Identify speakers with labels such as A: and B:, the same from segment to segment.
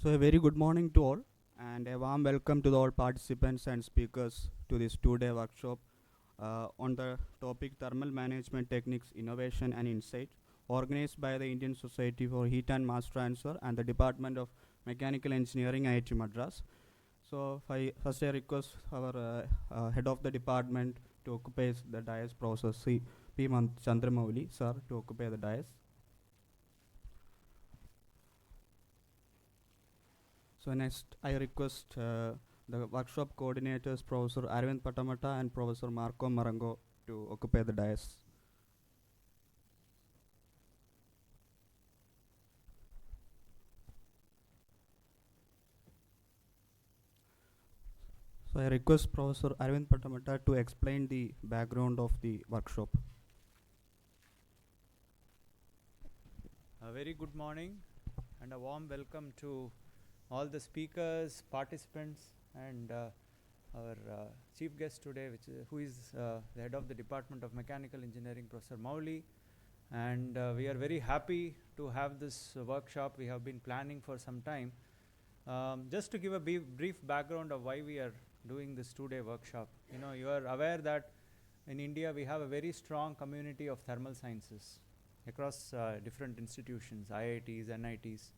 A: So a very good morning to all and a warm welcome to the all participants and speakers to this two-day workshop on the topic Thermal Management Techniques, Innovation and Insight, organized by the Indian Society for Heat and Mass Transfer and the Department of Mechanical Engineering, IIT Madras. So first I request our head of the department to occupy the dais, Professor P. Chandramouli, sir, to occupy the dais. So next, I request the workshop coordinators, Professor Arvind Patamata and Professor Marco Marango, to occupy the dais. So I request Professor Arvind Patamata to explain the background of the workshop.
B: A very good morning and a warm welcome to all the speakers, participants, and our chief guest today, who is the head of the Department of Mechanical Engineering, Professor Mauli. And we are very happy to have this workshop. We have been planning for some time. Just to give a brief background of why we are doing this two-day workshop. You are aware that in India we have a very strong community of thermal sciences across different institutions, IITs, NITs.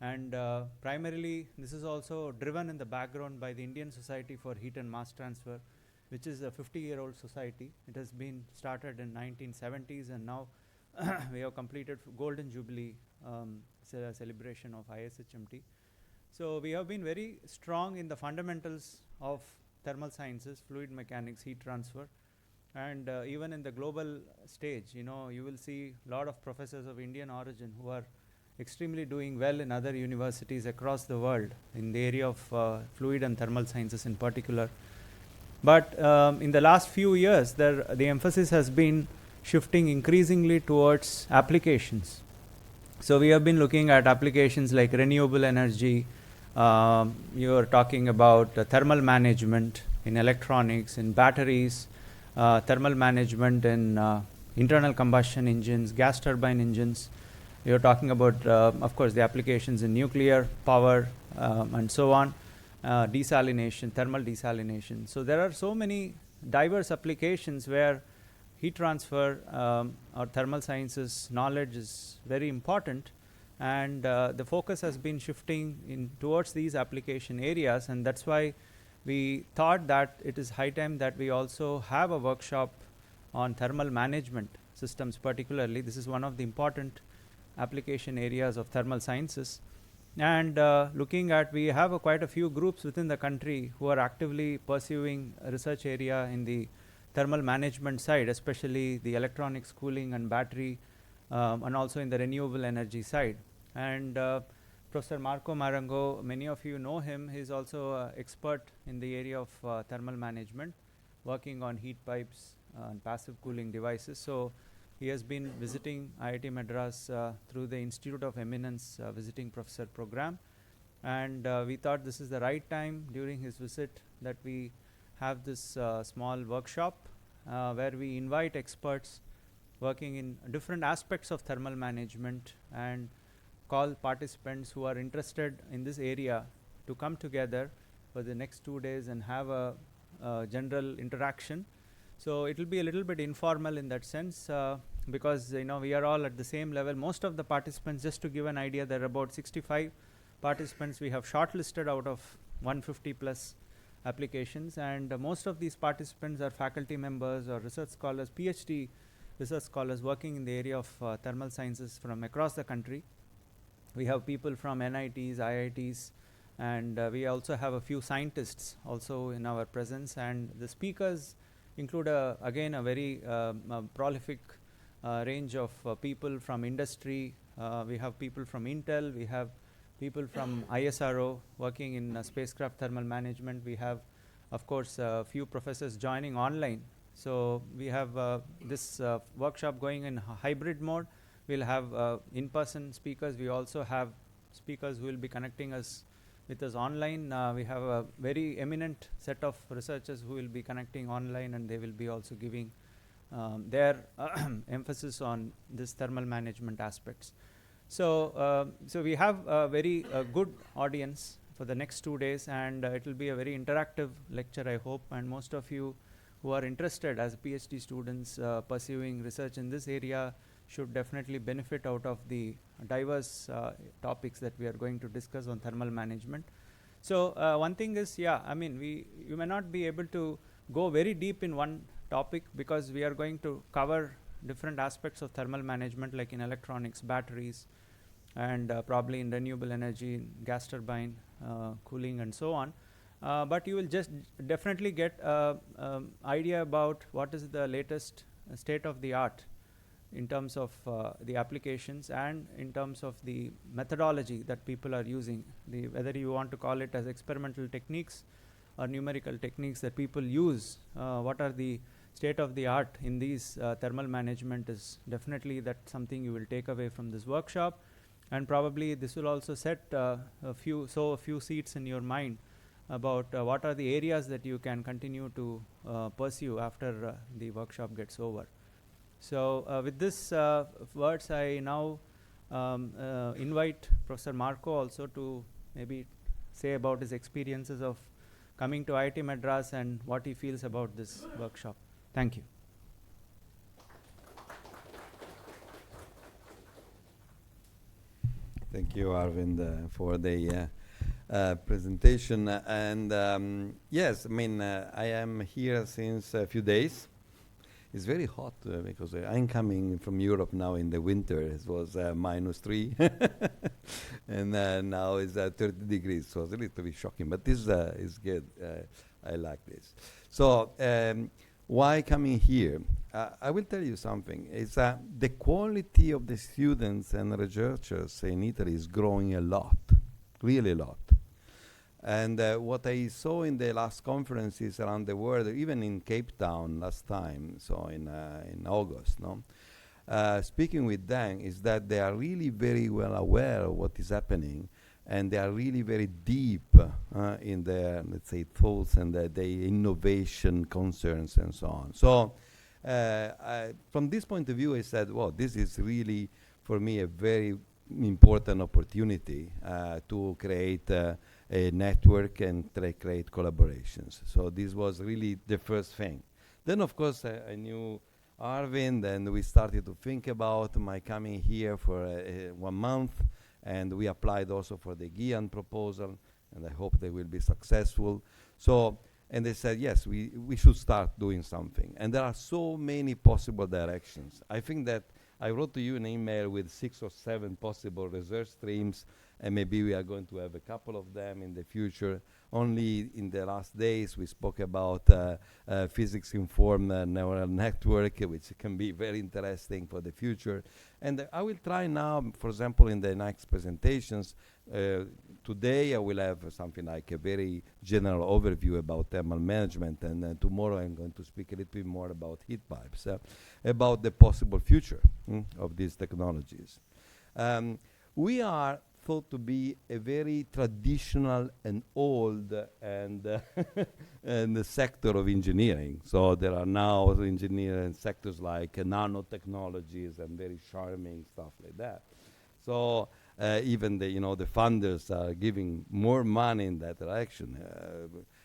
B: And primarily, this is also driven in the background by the Indian Society for Heat and Mass Transfer, which is a 50-year-old society. It has been started in 1970s, and now we have completed Golden Jubilee celebration of ISHMT. So we have been very strong in the fundamentals of thermal sciences, fluid mechanics, heat transfer, and even in the global stage, you will see a lot of professors of Indian origin who are extremely doing well in other universities across the world in the area of fluid and thermal sciences in particular. But in the last few years, the emphasis has been shifting increasingly towards applications. So we have been looking at applications like renewable energy. You are talking about thermal management in electronics, in batteries, thermal management in internal combustion engines, gas turbine engines. You're talking about, of course, the applications in nuclear power and so on, desalination, thermal desalination. So there are so many diverse applications where heat transfer or thermal sciences knowledge is very important, and the focus has been shifting towards these application areas, and that's why we thought that it is high time that we also have a workshop on thermal management systems particularly. This is one of the important application areas of thermal sciences. And we have quite a few groups within the country who are actively pursuing a research area in the thermal management side, especially the electronics, cooling and battery, and also in the renewable energy side. And Professor Marco Marango, many of you know him. He's also an expert in the area of thermal management, working on heat pipes and passive cooling devices. So he has been visiting IIT Madras through the Institute of Eminence Visiting Professor Program. And we thought this is the right time during his visit that we have this small workshop where we invite experts working in different aspects of thermal management and call participants who are interested in this area to come together for the next 2 days and have a general interaction. So it will be a little bit informal in that sense because we are all at the same level. Most of the participants, just to give an idea, there are about 65 participants we have shortlisted out of 150 plus applications, and most of these participants are faculty members or research scholars, PhD research scholars working in the area of thermal sciences from across the country. We have people from NITs, IITs, and we also have a few scientists also in our presence, and the speakers include again a very prolific range of people from industry. We have people from Intel, we have people from ISRO working in spacecraft thermal management. We have, of course, a few professors joining online. So we have this workshop going in hybrid mode. We'll have in-person speakers. We also have speakers who will be connecting us with us online. We have a very eminent set of researchers who will be connecting online, and they will be also giving their emphasis on this thermal management aspects. So we have a very good audience for the next 2 days, and it will be a very interactive lecture, I hope. And most of you who are interested as PhD students pursuing research in this area should definitely benefit out of the diverse topics that we are going to discuss on thermal management. So one thing is, I mean, you may not be able to go very deep in one topic, because we are going to cover different aspects of thermal management, like in electronics, batteries, and probably in renewable energy, gas turbine, cooling, and so on. But you will just definitely get an idea about what is the latest state of the art in terms of the applications and in terms of the methodology that people are using, whether you want to call it as experimental techniques or numerical techniques that people use. What are the state of the art in these thermal management is definitely that something you will take away from this workshop. And probably this will also set a few seeds in your mind about what are the areas that you can continue to pursue after the workshop gets over. So with this words, I now invite Professor Marco also to maybe say about his experiences of coming to IIT Madras and what he feels about this workshop. Thank you.
C: Thank you, Arvind, for the presentation. And yes, I mean, I am here since a few days. It's very hot because I'm coming from Europe now in the winter. It was -3, and now it's 30 degrees, so it's a little bit shocking. But this is good. I like this. So why coming here? I will tell you something. It's the quality of the students and researchers in Italy is growing a lot, really a lot. And what I saw in the last conferences around the world, even in Cape Town last time, so in August, no? Speaking with them, is that they are really very well aware of what is happening, and they are really very deep in their, let's say, thoughts and their innovation concerns and so on. So from this point of view, I said, well, this is really, for me, a very important opportunity to create a network and create collaborations. So this was really the first thing. Then, of course, I knew Arvind, and we started to think about my coming here for 1 month, and we applied also for the GIAN proposal, and I hope they will be successful. So, and they said, yes, we should start doing something. And there are so many possible directions. I think that I wrote to you an email with 6 or 7 possible research streams, and maybe we are going to have a couple of them in the future. Only in the last days we spoke about physics-informed neural network, which can be very interesting for the future. And I will try now, for example, in the next presentations, today I will have something like a very general overview about thermal management, and tomorrow I'm going to speak a little bit more about heat pipes, about the possible future of these technologies. We are thought to be a very traditional and old and the sector of engineering. So there are now engineering sectors like nanotechnologies and very charming stuff like that. So even the funders are giving more money in that direction.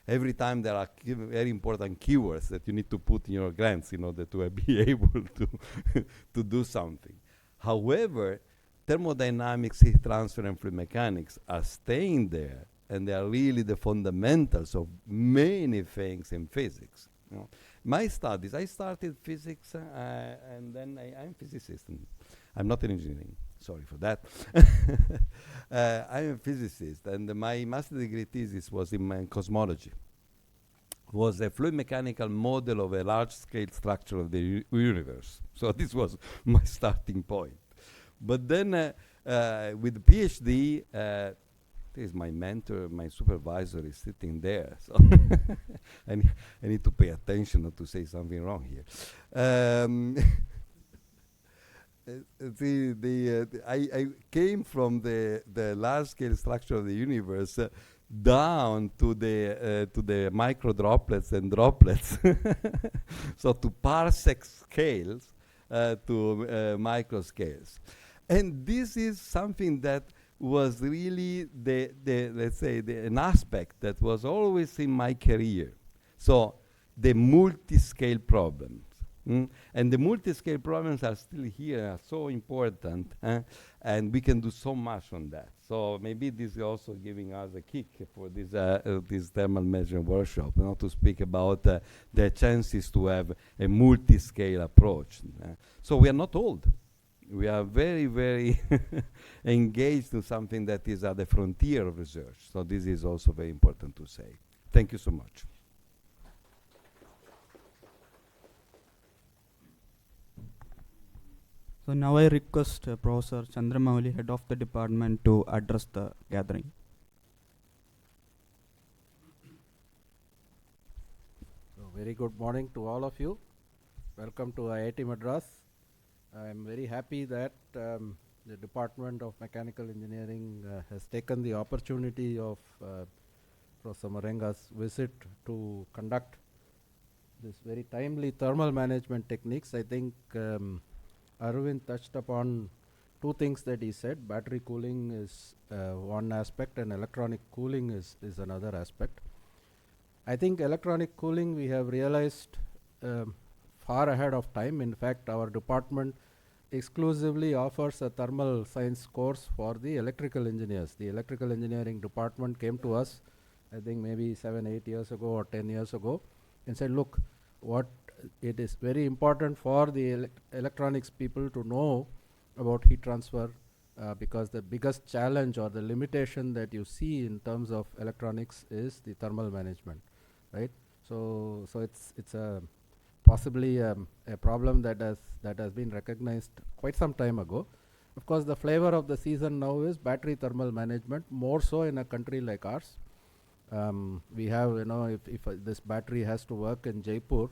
C: Every time there are very important keywords that you need to put in your grants in order to be able to do something. However, thermodynamics, heat transfer, and fluid mechanics are staying there, and they are really the fundamentals of many things in physics. My studies, I started physics, and then I'm a physicist. I'm not an engineering. Sorry for that. I'm a physicist, and my master degree thesis was in cosmology. It was a fluid mechanical model of a large-scale structure of the universe. So this was my starting point. But then with the PhD, this is my mentor, my supervisor is sitting there. So I need to pay attention not to say something wrong here. I came from the large-scale structure of the universe down to the micro droplets and droplets. So to parsec scales to micro scales. And this is something that was really let's say, an aspect that was always in my career. So the multi-scale problems. And the multi-scale problems are still here, are so important, and we can do so much on that. So maybe this is also giving us a kick for this thermal management workshop, to speak about the chances to have a multi-scale approach. So we are not old. We are very, very engaged in something that is at the frontier of research. So this is also very important to say. Thank you so much.
A: So now I request Professor Chandramouli, head of the department, to address the gathering.
D: So very good morning to all of you. Welcome to IIT Madras. I am very happy that the Department of Mechanical Engineering has taken the opportunity of Professor Marenga's visit to conduct this very timely thermal management techniques. I think Arvind touched upon two things that he said. Battery cooling is one aspect and electronic cooling is another aspect. I think electronic cooling we have realized far ahead of time. In fact, our department exclusively offers a thermal science course for the electrical engineers. The electrical engineering department came to us, I think maybe 7-8 years ago or 10 years ago, and said, look, what it is very important for the electronics people to know about heat transfer, because the biggest challenge or the limitation that you see in terms of electronics is the thermal management, right? So it's a possibly a problem that has been recognized quite some time ago. Of course, the flavor of the season now is battery thermal management, more so in a country like ours. We have, if this battery has to work in Jaipur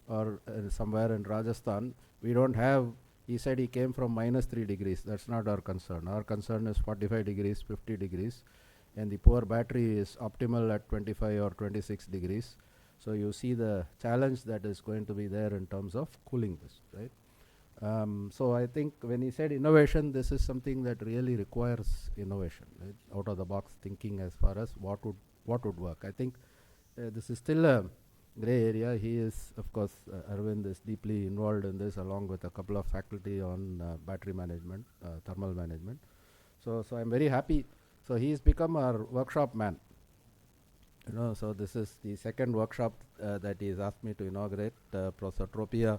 D: or somewhere in Rajasthan, we don't have, he said he came from -3 degrees. That's not our concern. Our concern is 45 degrees, 50 degrees, and the poor battery is optimal at 25 or 26 degrees. So you see the challenge that is going to be there in terms of cooling this, right? So I think when he said innovation, this is something that really requires innovation, right? Out of the box thinking as far as what would work. I think this is still a gray area. He is, of course, Arvind is deeply involved in this along with a couple of faculty on battery management, thermal management. So I'm very happy. So he's become our workshop man. So this is the second workshop that he's asked me to inaugurate. Professor Tropia,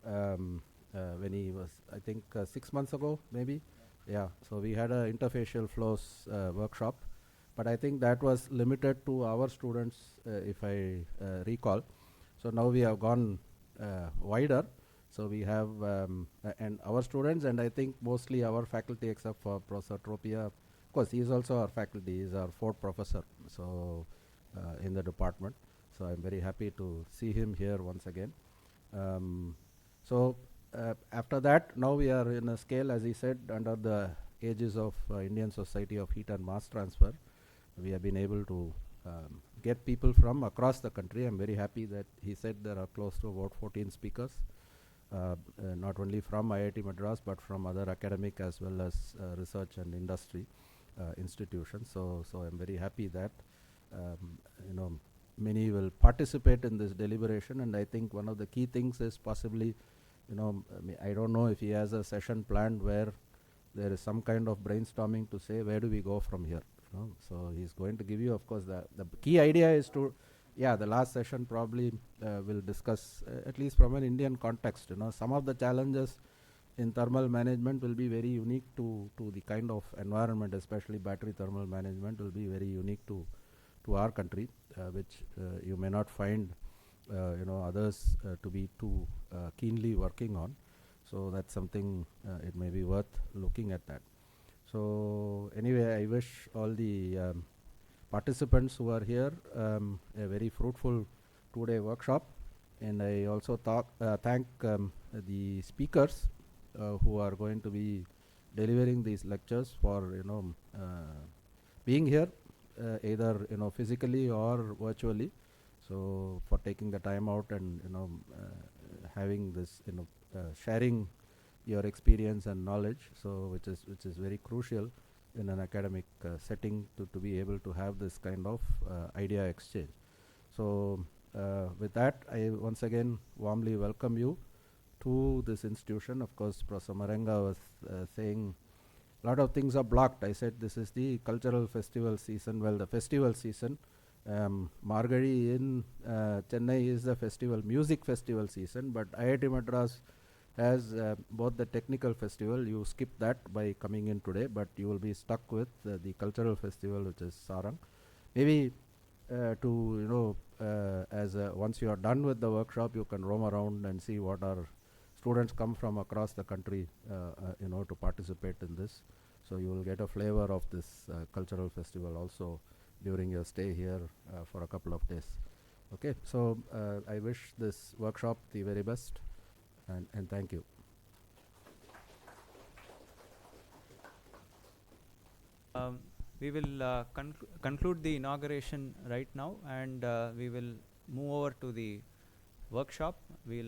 D: when he was, I think, 6 months ago, maybe. Yeah. So we had a interfacial flows workshop, but I think that was limited to our students, if I recall. So now we have gone wider. So we have and our students, and I think mostly our faculty, except for Professor Tropia. Of course, he is also our faculty. He is our fourth professor. So in the department. So I'm very happy to see him here once again. After that, now we are in a scale, as he said, under the aegis of Indian Society of Heat and Mass Transfer. We have been able to get people from across the country. I'm very happy that he said there are close to about 14 speakers, not only from IIT Madras, but from other academic as well as research and industry institutions. So I'm very happy that many will participate in this deliberation, and I think one of the key things is possibly, I don't know if he has a session planned where there is some kind of brainstorming to say where do we go from here. So he's going to give you, of course, the key idea is to, the last session probably will discuss, at least from an Indian context, some of the challenges in thermal management will be very unique to the kind of environment, especially battery thermal management will be very unique to our country, which you may not find others to be too keenly working on. So that's something it may be worth looking at that. So anyway, I wish all the participants who are here a very fruitful 2-day workshop, and I also thank the speakers who are going to be delivering these lectures for being here, either physically or virtually. So for taking the time out and having this sharing your experience and knowledge, so which is very crucial in an academic setting to be able to have this kind of idea exchange. So with that, I once again warmly welcome you to this institution. Of course, Professor Marenga was saying a lot of things are blocked. I said this is the cultural festival season. Well, the festival season. Margari in Chennai is the festival, music festival season, but IIT Madras has both the technical festival. You skip that by coming in today, but you will be stuck with the cultural festival, which is Sarang. Maybe as once you are done with the workshop, you can roam around and see what our students come from across the country, to participate in this. So you will get a flavor of this cultural festival also during your stay here for a couple of days. Okay, so I wish this workshop the very best, and thank you.
B: We will conclude the inauguration right now, and we will move over to the workshop. We'll